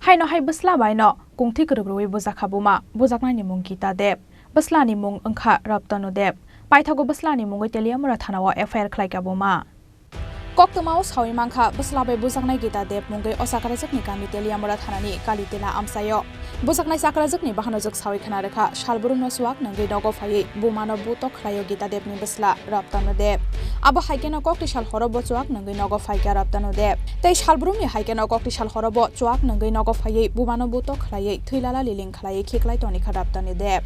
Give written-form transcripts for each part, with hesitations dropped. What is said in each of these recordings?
Hai no hai Bwslani no Kungthoi Krwrwkri Bwjakha Buma Bwjaknani mung Gita Deb Bwslani mung Angkha Raptanu Deb Paithago Bwslani mungoi Teliamura Thanao FIR khlaika Buma Koktmao sawi mangkha Bwslani Bwjaknai Gita Deb mungoi Osakarajakni kami Teliamura Thanani Kalitela amsayo Bwjaknai Sakarajakni bahanojak sawi khana rekha Salburumno suak nangai nogo phai Bumano butok khlayo Gita Debni Bwsla Raptanu Deb Abo haikeno kokti sal horobo chuak nangai nogo phaika Raptanu Deb tei salburumni haikeno kokti sal horobo chuak nangai nogo phai Bumano butok khlai thilala liling khlai khiklai toni Raptanu Deb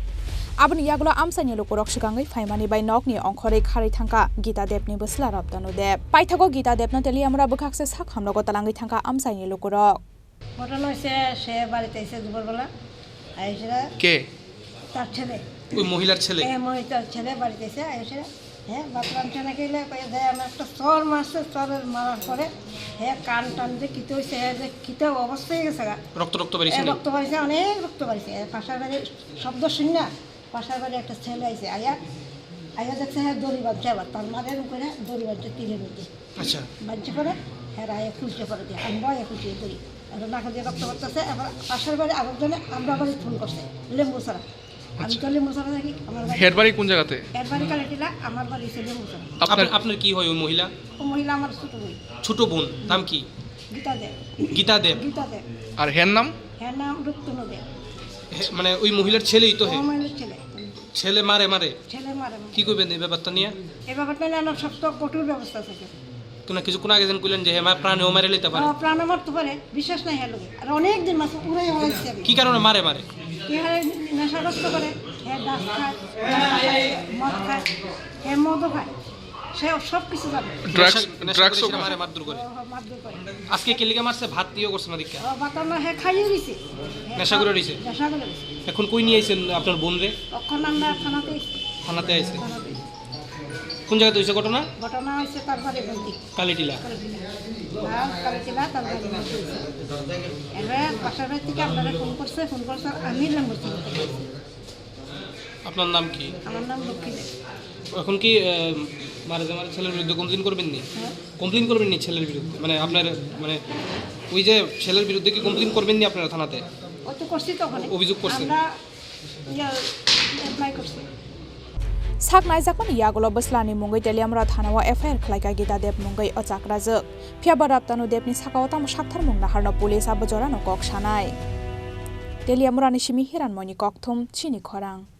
Aboni Yagono amsani lukurok sigangai faimani bai nokni ongkhore khari thangka Gita Debni Bwsla Raptanu Deb Paithago Gita Debno Teliamura bwkhakse sak hamlogo talangai thangka amsani lukurok ঘটনা হয়েছে সে বাড়িতে এসে দুপুরবেলা আইসে কে তার ছেলে ওই মহিলার ছেলে মহিলার ছেলে বাড়িতে এসে আইসে বাথরুম টেনে গেলে আমার একটা চর মারছে চরের মারার পরে কান টান যে কিতে হয়েছে যে কিতে অবস্থা হয়ে গেছে রক্ত বেরিয়েছে রক্ত বাড়িছে অনেক রক্ত বাড়িছে পাশার বাড়ি শব্দ শুনি না পাশার বাড়ি একটা ছেলে আইসে আয়া দেখছে দড়ি বাঁধছে আবার তার মারের উপরে দড়ি বাঁধছে তীরের মধ্যে আচ্ছা বাঁধছে করে আয়া খুলছে করে দিয়ে আমরা আয়া খুলছি দড়ি নাকা দিয়ে রক্ত করতেছে এবার পাশের বাড়ি আরেকজনে আমরা বাড়ি ফোন করছে লেম্বু ছাড়া আমি তো লেম্বু ছাড়া থাকি আমার হেড বাড়ি কোন জায়গাতে হেড বাড়ি কালেটিলা আমার বাড়ি ছিল লেম্বু ছাড়া আপনার কি হয় ওই মহিলা আমার ছোট বোন নাম কি গীতা দেব আর হের নাম রুক্তনু দেব মানে ওই মহিলার ছেলেই তো ছেলে মারে কি করবেন এই ব্যাপারটা নিয়ে আমার সব কঠোর ব্যবস্থা থাকে কিছু কোন আগে কইলেন যে হ্যাঁ প্রাণেও মারে লইতে পারে প্রাণে মারতে পারে বিশ্বাস নাই হ্যাঁ আর অনেক দিন মাস পুরাই হয়েছে কি কারণে মারে কি হয় নেশাগ্রস্ত করে হ্যাঁ ডাস খায় মদ খায় হ্যাঁ মদও খায় সে সব কিছু জানে ড্রাগসও মারে মারধর করে আজকে কে লিগে মারছে ভাত দিও করছে না দেখা ভাত না হ্যাঁ খাইয়ে দিছে নেশা করে দিছে এখন কই নিয়ে আইছেন আপনার বোন রে এখন আমরা থানাতে আইছে কোন জায়গাতে হইছে ঘটনা হইছে তার বাড়ি বলতি কালিটিলা তার বাড়ি এবার পাশের বাড়ি থেকে আপনারা ফোন করছে আমি নম্বর আপনার নাম কি আমার নাম লক্ষ্মী এখন কি মারে ছেলের বিরুদ্ধে কমপ্লেইন করবেন নি কমপ্লেইন করবেন নি ছেলের বিরুদ্ধে মানে আপনার মানে ওই যে ছেলের বিরুদ্ধে কি কমপ্লেইন করবেন নি আপনারা থানাতে ও তো করছি তখন অভিযোগ করছেন আমরা অ্যাপ্লাই করছি Saknai jakmani Yagono Bwslani mungoi Teliamura Thanao FIR khlaika Gita Deb mungoi Ochakrajak Phiaba Raptanu Debni sakao tam sakthar mung naharno police abojorano kok sanai Teliamura ni simi hiranmoni kokthum Chini Khorang